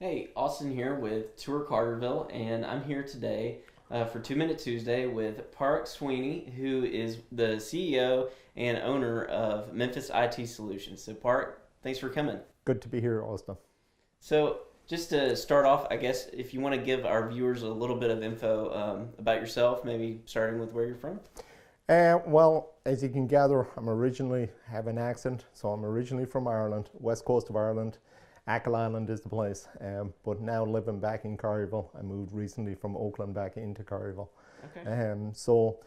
Hey, Austin here with Tour Collierville, and I'm here today for 2 Minute Tuesday with Paraic Sweeney, who is the CEO and owner of Memphis IT Solutions. So, Paraic, thanks for coming. Good to be here, Austin. So, just to start off, I guess if you want to give our viewers a little bit of info about yourself, maybe starting with where you're from. Well, as you can gather, I'm originally have an accent, so I'm originally from Ireland, west coast of Ireland. Achill Island is the place, but now living back in Collierville. I moved recently from Oakland back into Collierville. Okay. So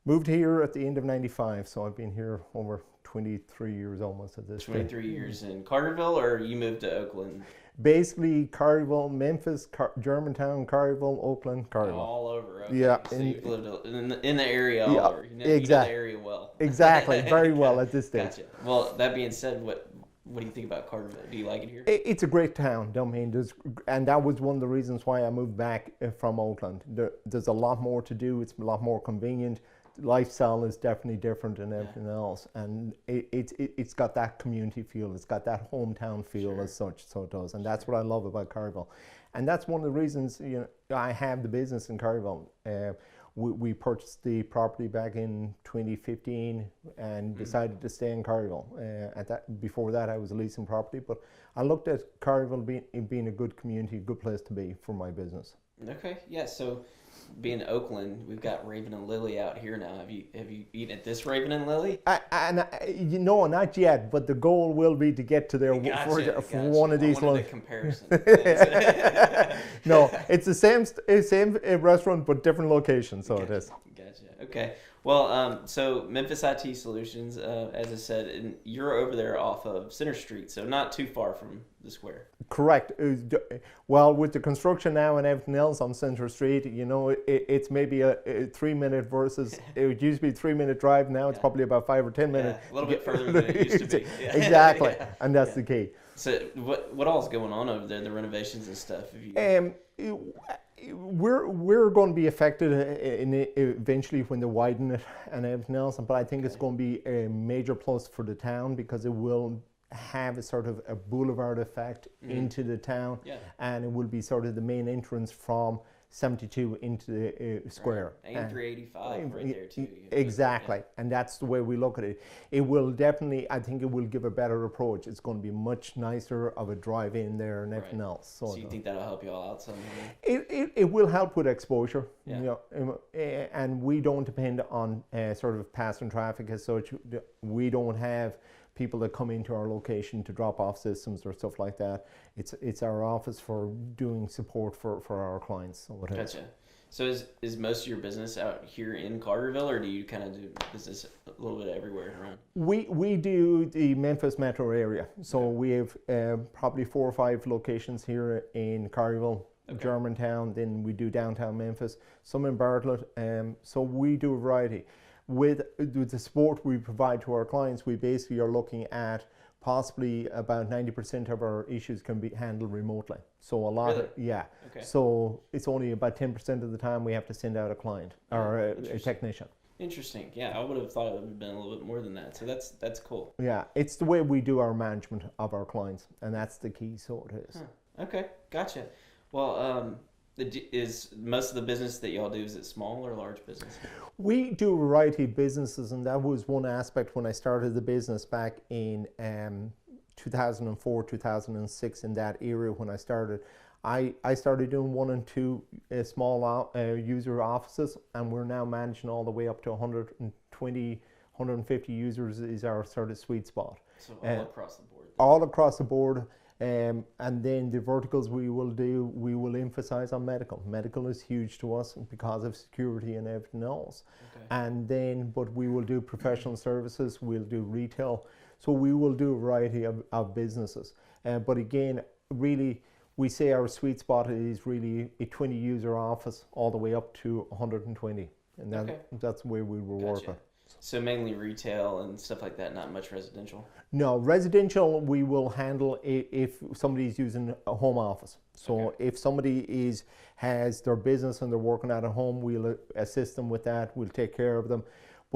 moved here at the end of '95, so I've been here over 23 years almost at this stage. 23 years in Carterville, or you moved to Oakland? Basically, Collierville, Memphis, Germantown, Collierville, Oakland, Collierville. All over. Okay. Yeah, So you've lived in the area all yeah, over. You know the exactly, area well. exactly, very well at this stage. Gotcha. Well, that being said, what do you think about Carterville? Do you like it here? It's a great town. I mean, and that was one of the reasons why I moved back from Oakland. There's a lot more to do. It's a lot more convenient. Lifestyle is definitely different than everything else, and it's got that community feel. It's got that hometown feel Sure. as such. So it does, and that's what I love about Collierville, and that's one of the reasons I have the business in Collierville. We purchased the property back in 2015 and decided to stay in Collierville. Before that, I was leasing property, but I looked at Collierville being a good community, a good place to be for my business. Okay. Yeah. So, being Oakland, we've got Raven and Lily out here now. Have you eaten at this Raven and Lily? Not yet, but the goal will be to get to there for one of these I wanted lunch. a comparison. No, it's the same restaurant, but different location. So it is. Gotcha. Okay. Well, so Memphis IT Solutions, as I said, and you're over there off of Center Street, so not too far from the square. Correct. Well, with the construction now and everything else on Central Street, it's maybe a 3 minute versus it used to be 3 minute drive. Now it's Yeah. probably about 5 or 10 minutes. Yeah, a little bit further than it used to be. Yeah. Exactly, Yeah. and that's Yeah. the key. So what all is going on over there? The renovations and stuff. Have you? We're going to be affected eventually when they widen it and everything else, but I think it's going to be a major plus for the town because it will have a sort of a boulevard effect into the town, Yeah. and it will be sort of the main entrance from 72 into the square. Right. And 385 right there too. Exactly, and that's the way we look at it. It will definitely, I think it will give a better approach. It's going to be much nicer of a drive in there and everything Right. else. So you think that'll help you all out some? It will help with exposure, Yeah. and we don't depend on sort of passing traffic as such. We don't have people that come into our location to drop off systems or stuff like that. It's our office for doing support for our clients. So it is. Gotcha. So is most of your business out here in Carterville, or do you kind of do business a little bit everywhere around? We do the Memphis metro area. So we have probably 4 or 5 locations here in Collierville, Germantown. Then we do downtown Memphis, some in Bartlett. So we do a variety. With the support we provide to our clients, we basically are looking at possibly about 90% of our issues can be handled remotely. So a lot of, Really? yeah. Okay. So it's only about 10% of the time we have to send out a client or a technician. Interesting. Yeah, I would have thought it would have been a little bit more than that. So that's cool. Yeah, it's the way we do our management of our clients, and that's the key. So it is. Huh. Okay, gotcha. Well, is most of the business that y'all do, is it small or large business? We do a variety of businesses, and that was one aspect when I started the business back in 2004, 2006, in that era when I started. I started doing 1 and 2 small user offices, and we're now managing all the way up to 120, 150 users is our sort of sweet spot. So all across the board. All across the board. And then the verticals we will emphasize on medical. Medical is huge to us because of security and everything else. Okay. And then, but we will do professional services, we'll do retail. So we will do a variety of businesses. But again, really, we say our sweet spot is really a 20 user office all the way up to 120. And that's where we will work Gotcha. on. So mainly retail and stuff like that, not much residential. No, residential we will handle if somebody's using a home office. So if somebody has their business and they're working at a home, we'll assist them with that. We'll take care of them.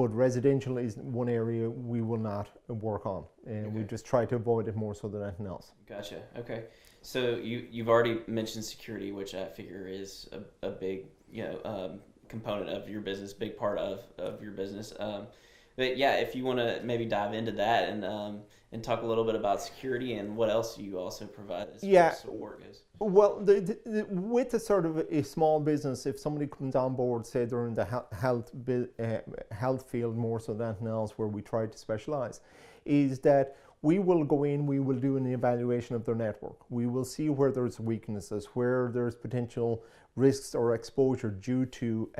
But residential is one area we will not work on, and we just try to avoid it more so than anything else. Gotcha. Okay. So you've already mentioned security, which I figure is a big component of your business, big part of your business. But yeah, if you want to maybe dive into that and talk a little bit about security and what else you also provide as far as support goes. Well, with the sort of a small business, if somebody comes on board, say they're in the health field more so than anything else, where we try to specialize, is that we will go in, we will do an evaluation of their network. We will see where there's weaknesses, where there's potential risks or exposure due to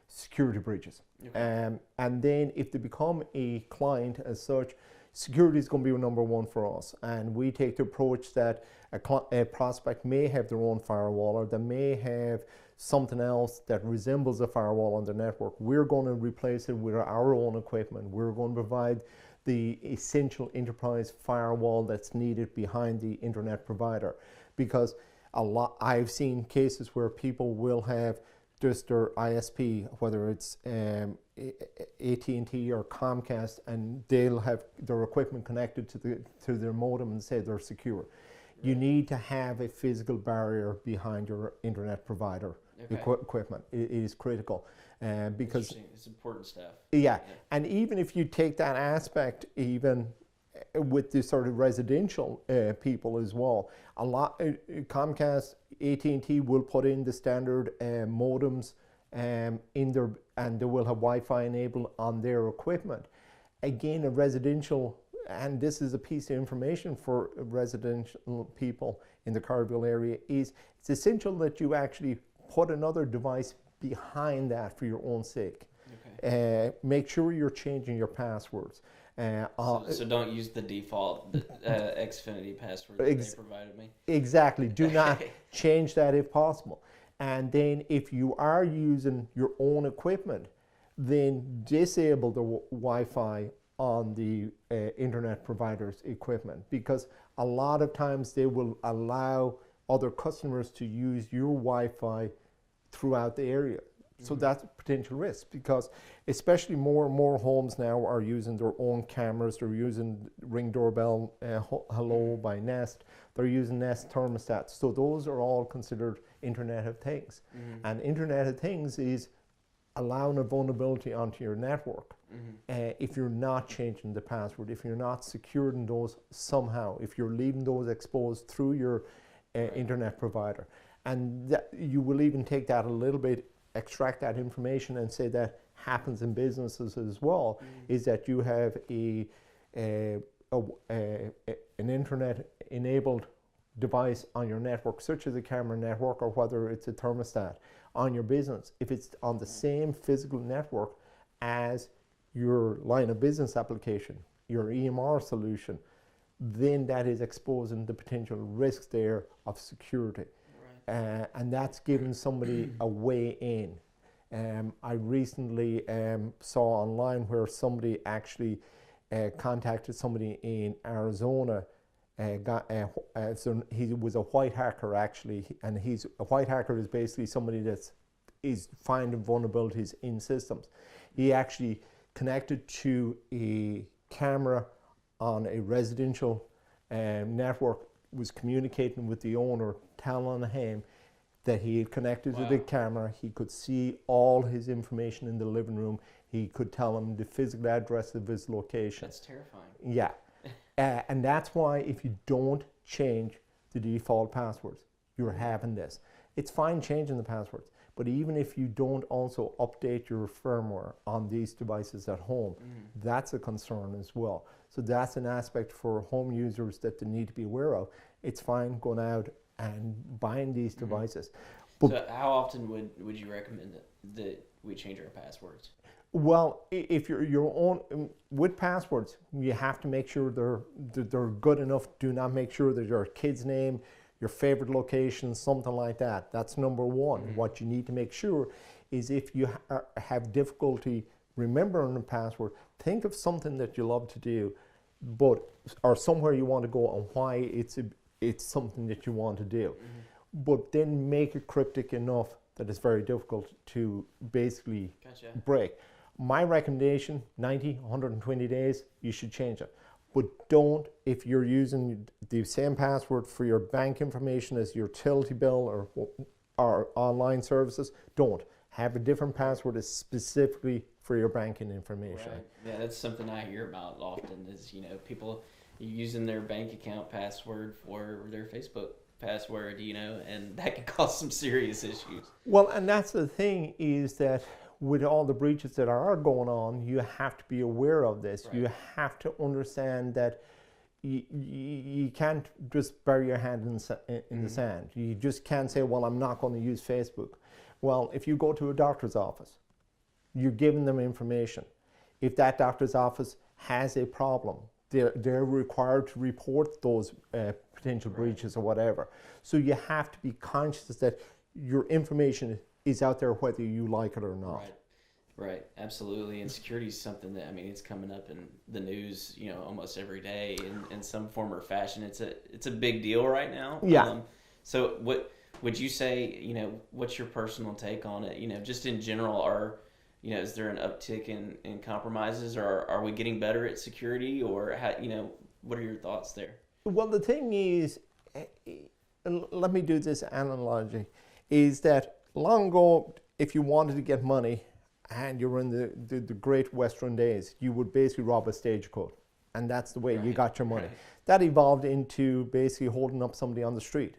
security breaches. Okay. And then if they become a client as such, security is going to be number one for us. And we take the approach that a prospect may have their own firewall, or they may have something else that resembles a firewall on their network. We're going to replace it with our own equipment. We're going to provide the essential enterprise firewall that's needed behind the internet provider. Because I've seen cases where people will have just their ISP, whether it's AT&T or Comcast, and they'll have their equipment connected to their modem and say they're secure. You need to have a physical barrier behind your internet provider equipment. It is critical because it's important stuff. Yeah, and even if you take that aspect, even with the sort of residential people as well, a lot Comcast, AT&T will put in the standard modems in their, and they will have Wi-Fi enabled on their equipment. Again, a residential, and this is a piece of information for residential people in the Collierville area, is it's essential that you actually put another device behind that for your own sake. Okay. Make sure you're changing your passwords. So don't use the default Xfinity password that they provided me. Exactly. Do not change that if possible. And then if you are using your own equipment, then disable the Wi-Fi on the internet provider's equipment, because a lot of times they will allow other customers to use your Wi-Fi throughout the area. So that's a potential risk, because especially more and more homes now are using their own cameras. They're using Ring Doorbell, Hello by Nest. They're using Nest thermostats. So those are all considered Internet of Things. And Internet of Things is allowing a vulnerability onto your network. If you're not changing the password, if you're not securing those somehow, if you're leaving those exposed through your internet provider. And you will even take that a little bit, extract that information, and say that happens in businesses as well, is that you have an internet enabled device on your network, such as a camera network, or whether it's a thermostat on your business. If it's on the same physical network as your line of business application, your EMR solution, then that is exposing the potential risks there of security. And that's giving somebody a way in. I recently saw online where somebody actually contacted somebody in Arizona. So he was a white hacker actually, and a white hacker is basically somebody is finding vulnerabilities in systems. He actually connected to a camera on a residential network, was communicating with the owner, telling him that he had connected to the camera. He could see all his information in the living room. He could tell him the physical address of his location. That's terrifying. Yeah. And that's why if you don't change the default passwords, you're having this. It's fine changing the passwords, but even if you don't also update your firmware on these devices at home, that's a concern as well. So that's an aspect for home users that they need to be aware of. It's fine going out and buying these devices. But so how often would you recommend that we change our passwords? Well, if you're your own with passwords, you have to make sure they're good enough. Do not make sure that your kid's name, your favorite location, something like that. That's number one. What you need to make sure is if you have difficulty remembering the password, think of something that you love to do, or somewhere you want to go, and why it's something that you want to do. But then make it cryptic enough that it's very difficult to basically break. My recommendation, 90, 120 days, you should change it. But don't, if you're using the same password for your bank information as your utility bill or online services, don't. Have a different password that's specifically for your banking information. Right. Yeah, that's something I hear about often is, people using their bank account password for their Facebook password, and that can cause some serious issues. Well, and that's the thing is that with all the breaches that are going on, you have to be aware of this. Right. You have to understand that you can't just bury your hand in the sand. You just can't say, well, I'm not going to use Facebook. Well, if you go to a doctor's office, you're giving them information. If that doctor's office has a problem, they're required to report those potential breaches or whatever. So you have to be conscious that your information is out there whether you like it or not. Right, absolutely. And security is something that, it's coming up in the news, almost every day in some form or fashion. It's a big deal right now. Yeah. So what would you say, what's your personal take on it? Just in general, is there an uptick in compromises, or are we getting better at security, or how, what are your thoughts there? Well, the thing is, let me do this analogy, is that long ago, if you wanted to get money and you were in the great Western days, you would basically rob a stagecoach, and that's the way you got your money. Right. That evolved into basically holding up somebody on the street.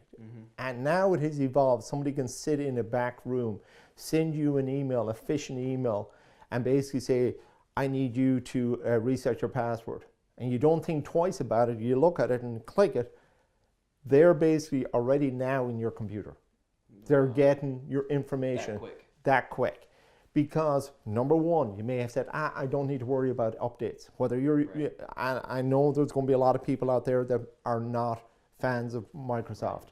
And now it has evolved. Somebody can sit in a back room, send you an email, a phishing email, and basically say, I need you to reset your password. And you don't think twice about it. You look at it and click it. They're basically already now in your computer. They're getting your information that quick. Because number one, you may have said, I don't need to worry about updates. Whether I know there's going to be a lot of people out there that are not fans of Microsoft,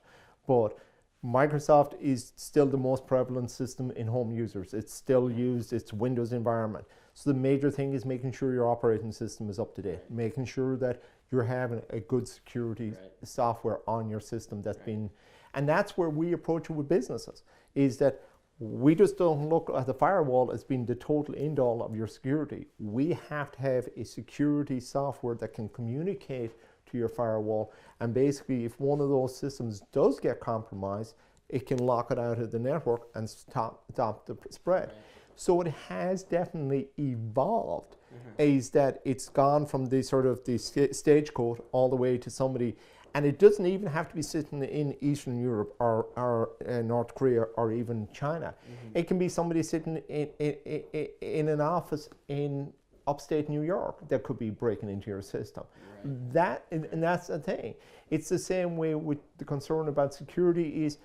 but Microsoft is still the most prevalent system in home users. It's still used, it's Windows environment. So the major thing is making sure your operating system is up to date, making sure that you're having a good security software on your system that's been, and that's where we approach it with businesses, is that we just don't look at the firewall as being the total end all of your security. We have to have a security software that can communicate to your firewall, and basically if one of those systems does get compromised, it can lock it out of the network and stop the spread. Right. So it has definitely evolved, is that it's gone from the sort of the stagecoach all the way to somebody, and it doesn't even have to be sitting in Eastern Europe or North Korea or even China. It can be somebody sitting in an office in upstate New York that could be breaking into your system. Right. And that's the thing. It's the same way with the concern about security is,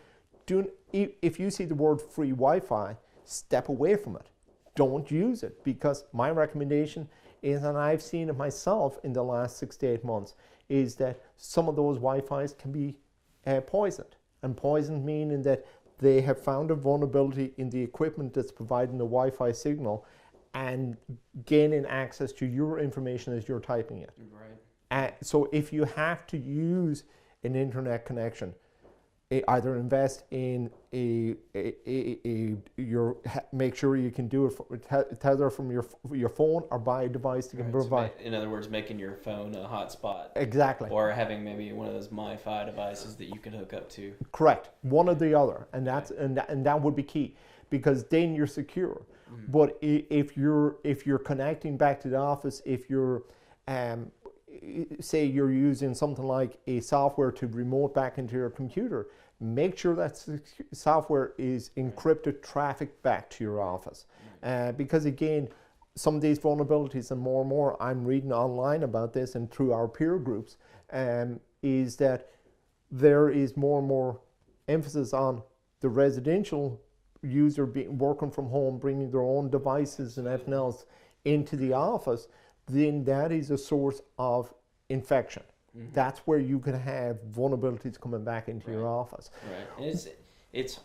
if you see the word free Wi-Fi, step away from it. Don't use it, because my recommendation is, and I've seen it myself in the last 6 to 8 months, is that some of those Wi-Fis can be poisoned. And poisoned meaning that they have found a vulnerability in the equipment that's providing the Wi-Fi signal and gaining access to your information as you're typing it. Right. So if you have to use an internet connection, either invest in make sure you can do it tether from your phone, or buy a device that can provide. So in other words, making your phone a hotspot. Exactly. Or having maybe one of those MiFi devices that you can hook up to. Correct. One or the other, and that would be key, because then you're secure. But if you're connecting back to the office, if you're say you're using something like a software to remote back into your computer, make sure that software is encrypted traffic back to your office. Because again, some of these vulnerabilities, and more I'm reading online about this and through our peer groups, is that there is more and more emphasis on the residential user working from home, bringing their own devices and everything else into the office. Then that is a source of infection. That's where you can have vulnerabilities coming back into your office. Right. And it's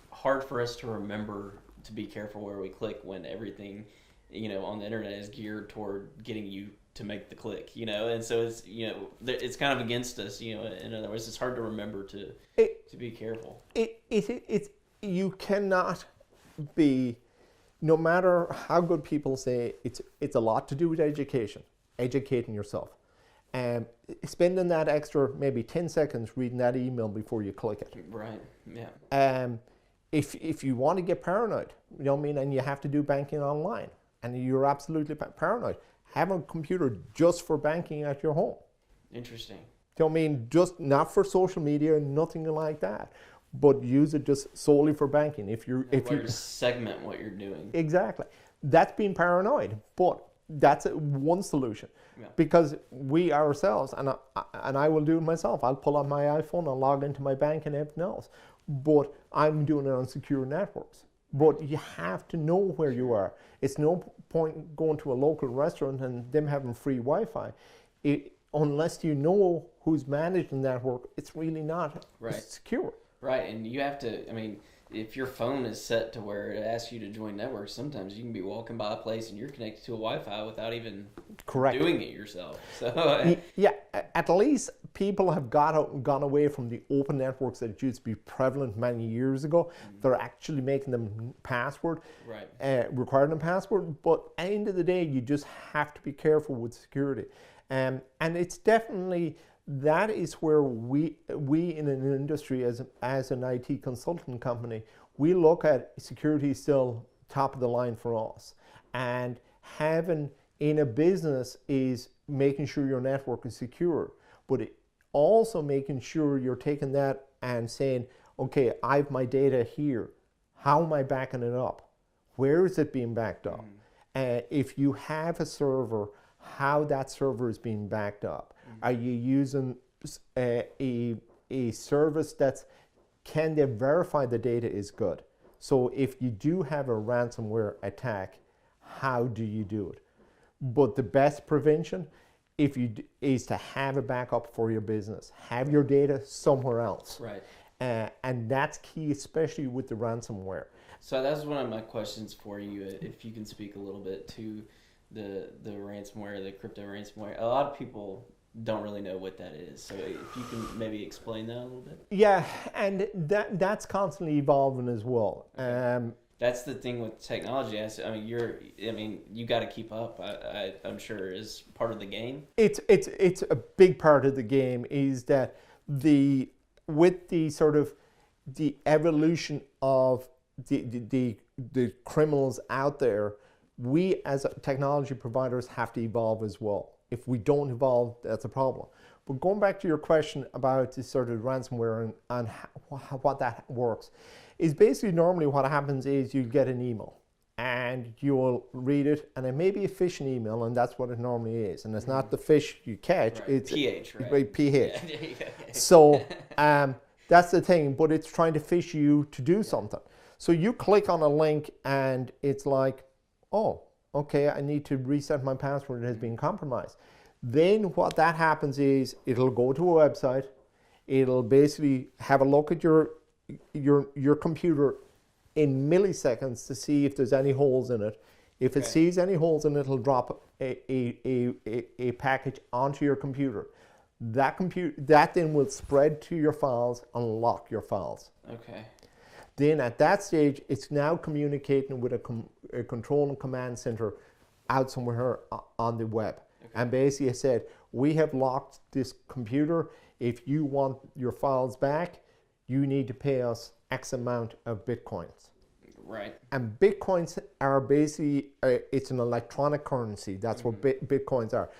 hard for us to remember to be careful where we click when everything, on the internet is geared toward getting you to make the click, and so it's, it's kind of against us, in other words, it's hard to remember to be careful. You cannot be no matter how good people say, it's a lot to do with education, educating yourself. Spending that extra maybe 10 seconds reading that email before you click it. Right, yeah. If you want to get paranoid, you know what I mean, and you have to do banking online, and you're absolutely paranoid, have a computer just for banking at your home. Interesting. You know what I mean? Just not for social media, nothing like that, but use it just solely for banking. If you segment what you're doing. Exactly. That's being paranoid, but that's one solution. Yeah. Because we ourselves, and I will do it myself, I'll pull out my iPhone, I'll log into my bank and everything else, but I'm doing it on secure networks. But you have to know where you are. It's no point going to a local restaurant and them having free Wi-Fi. Unless you know who's managing that network, it's really not secure. Right, and you have to, I mean, if your phone is set to where it asks you to join networks, sometimes you can be walking by a place and you're connected to a Wi-Fi without even doing it yourself. So yeah, at least people have gone away from the open networks that used to be prevalent many years ago. They're actually making them password, requiring them password. But at the end of the day, you just have to be careful with security. And it's definitely, that is where we in an industry as an IT consultant company, we look at security still top of the line for us. And having in a business is making sure your network is secure, but also making sure you're taking that and saying, okay, I have my data here. How am I backing it up? Where is it being backed up? If you have a server, how that server is being backed up. Are you using a service can they verify the data is good? So if you do have a ransomware attack, how do you do it? But the best prevention is to have a backup for your business. Have your data somewhere else. Right. And that's key, especially with the ransomware. So that's one of my questions for you, if you can speak a little bit to the ransomware, the crypto ransomware. A lot of people don't really know what that is. So if you can maybe explain that a little bit. Yeah, and that's constantly evolving as well. Okay. That's the thing with technology. You got to keep up. I'm sure is part of the game. It's a big part of the game is that with the sort of the evolution of the criminals out there, we as technology providers have to evolve as well. If we don't evolve, that's a problem. But going back to your question about the sort of ransomware and what that works, is basically normally what happens is you get an email and you'll read it, and it may be a phishing email, and that's what it normally is. And it's not the fish you catch, it's PH, right? PH. So that's the thing, but it's trying to fish you to do something. So you click on a link and it's like, oh, okay, I need to reset my password, it has been compromised. Then what that happens is it'll go to a website, it'll basically have a look at your computer in milliseconds to see if there's any holes in it. If it sees any holes in it, it'll drop a package onto your computer. That then will spread to your files and lock your files. Okay. Then at that stage, it's now communicating with a control and command center out somewhere on the web. Okay. And basically it said, we have locked this computer. If you want your files back, you need to pay us X amount of Bitcoins. Right. And Bitcoins are basically, it's an electronic currency. That's what Bitcoins are.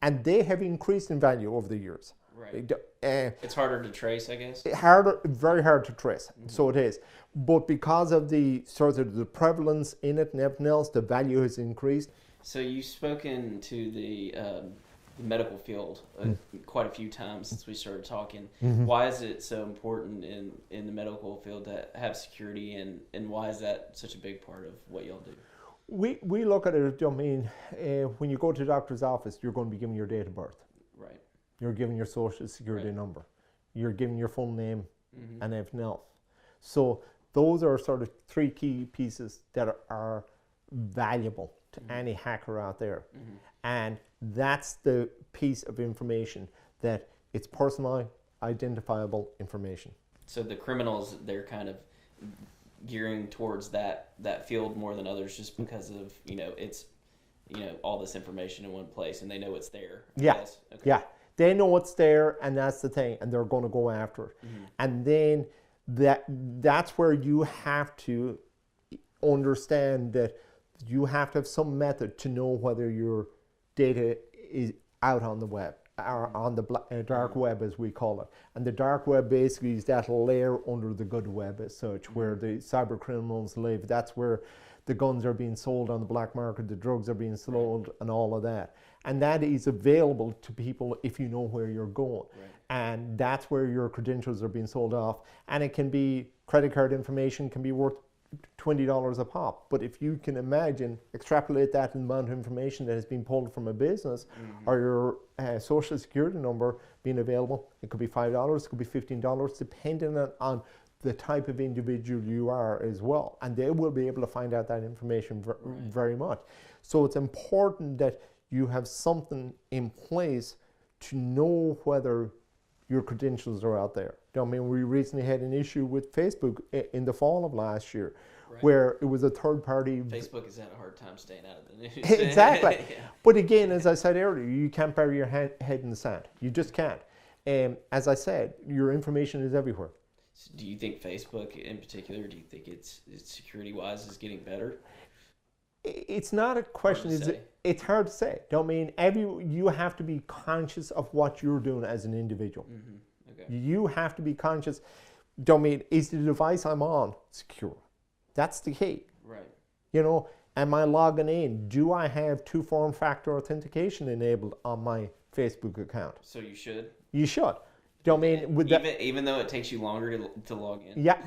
And they have increased in value over the years. Right. It's harder to trace, I guess. Very hard to trace. So it is. But because of the sort of the prevalence in it and everything else, the value has increased. So you've spoken to the medical field quite a few times since we started talking. Why is it so important in the medical field to have security, and why is that such a big part of what y'all do? We look at it, I mean, when you go to the doctor's office, you're going to be given your date of birth. Right. You're given your social security number. You're given your full name and everything else. So those are sort of three key pieces that are valuable to any hacker out there. And that's the piece of information that it's personally identifiable information. So the criminals, they're kind of gearing towards that field more than others, just because of it's all this information in one place and they know it's there. Yeah, Okay. yeah, they know it's there, and that's the thing, and they're going to go after it. And then that's where you have to understand that you have to have some method to know whether your data is out on the web, or on the dark web, as we call it. And the dark web basically is that layer under the good web as such, where the cyber criminals live. That's where the guns are being sold on the black market, the drugs are being sold, and all of that. And that is available to people if you know where you're going. And that's where your credentials are being sold off. And it can be, credit card information can be worth $20 a pop. But if you can imagine, extrapolate that amount of information that has been pulled from a business, or your social security number being available, it could be $5, it could be $15, depending on the type of individual you are as well. And they will be able to find out that information very much. So it's important that you have something in place to know whether your credentials are out there. I mean, we recently had an issue with Facebook in the fall of last year, where it was a third party. Facebook has had a hard time staying out of the news. Exactly. But again, as I said earlier, you can't bury your head in the sand. You just can't. As I said, your information is everywhere. So do you think Facebook in particular, do you think it's security-wise is getting better? It's not a question. It's hard to say. I mean, you have to be conscious of what you're doing as an individual. Okay. You have to be conscious. I mean, is the device I'm on secure? That's the key. Right. Am I logging in? Do I have two-form factor authentication enabled on my Facebook account? So you should. You should. I mean, even though it takes you longer to log in. Yeah,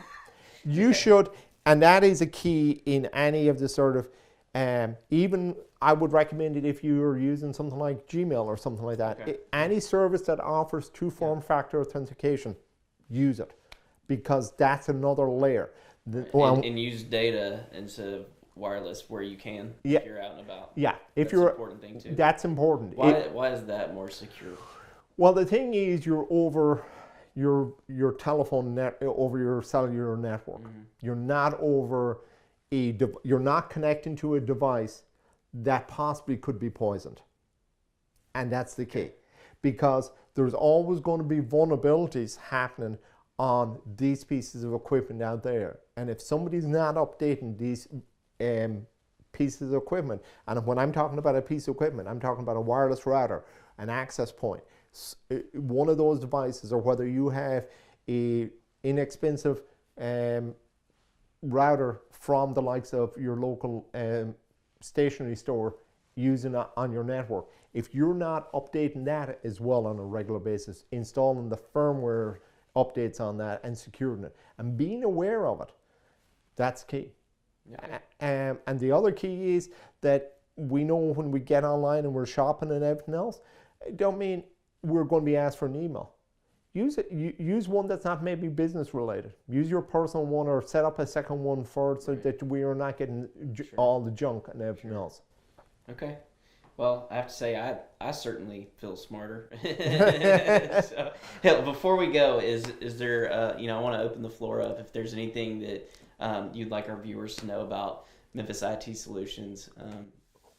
you should, and that is a key in any of the sort of. Even I would recommend it if you're using something like Gmail or something like that. Okay. Any service that offers two-form factor authentication, use it, because that's another layer. And use data instead of wireless where you can. If you're out and about. Yeah, that's an important thing too. That's important. Why is that more secure? Well, the thing is, you're over your telephone over your cellular network. You're not over you're not connecting to a device that possibly could be poisoned. And that's the key. Because there's always going to be vulnerabilities happening on these pieces of equipment out there. And if somebody's not updating these pieces of equipment, and when I'm talking about a piece of equipment, I'm talking about a wireless router, an access point, one of those devices, or whether you have a inexpensive router from the likes of your local stationery store using it on your network. If you're not updating that as well on a regular basis, installing the firmware updates on that and securing it and being aware of it, that's key. And the other key is that we know when we get online and we're shopping and everything else, don't mean we're going to be asked for an email. Use one that's not maybe business related. Use your personal one, or set up a second one for it, so that we are not getting all the junk and everything else. Okay. Well, I have to say, I certainly feel smarter. So, before we go, is there, I want to open the floor up if there's anything that you'd like our viewers to know about Memphis IT Solutions.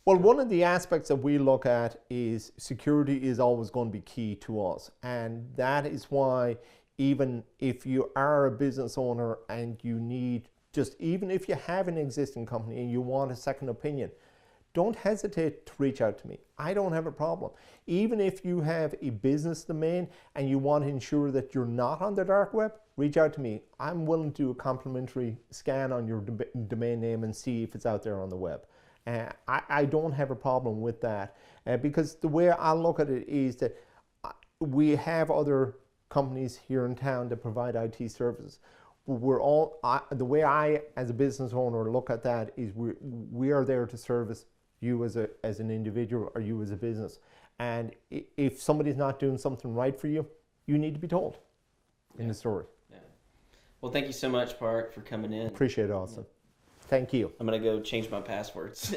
Well, one of the aspects that we look at is security is always going to be key to us. And that is why, even if you are a business owner and you need, even if you have an existing company and you want a second opinion, don't hesitate to reach out to me. I don't have a problem. Even if you have a business domain and you want to ensure that you're not on the dark web, reach out to me. I'm willing to do a complimentary scan on your domain name and see if it's out there on the web. I don't have a problem with that, because the way I look at it is that we have other companies here in town that provide IT services. The way I, as a business owner, look at that is we are there to service you as an individual, or you as a business. And if somebody's not doing something right for you, you need to be told in the story. Yeah. Well, thank you so much, Paraic, for coming in. Appreciate it, Austin. Thank you. I'm going to go change my passwords.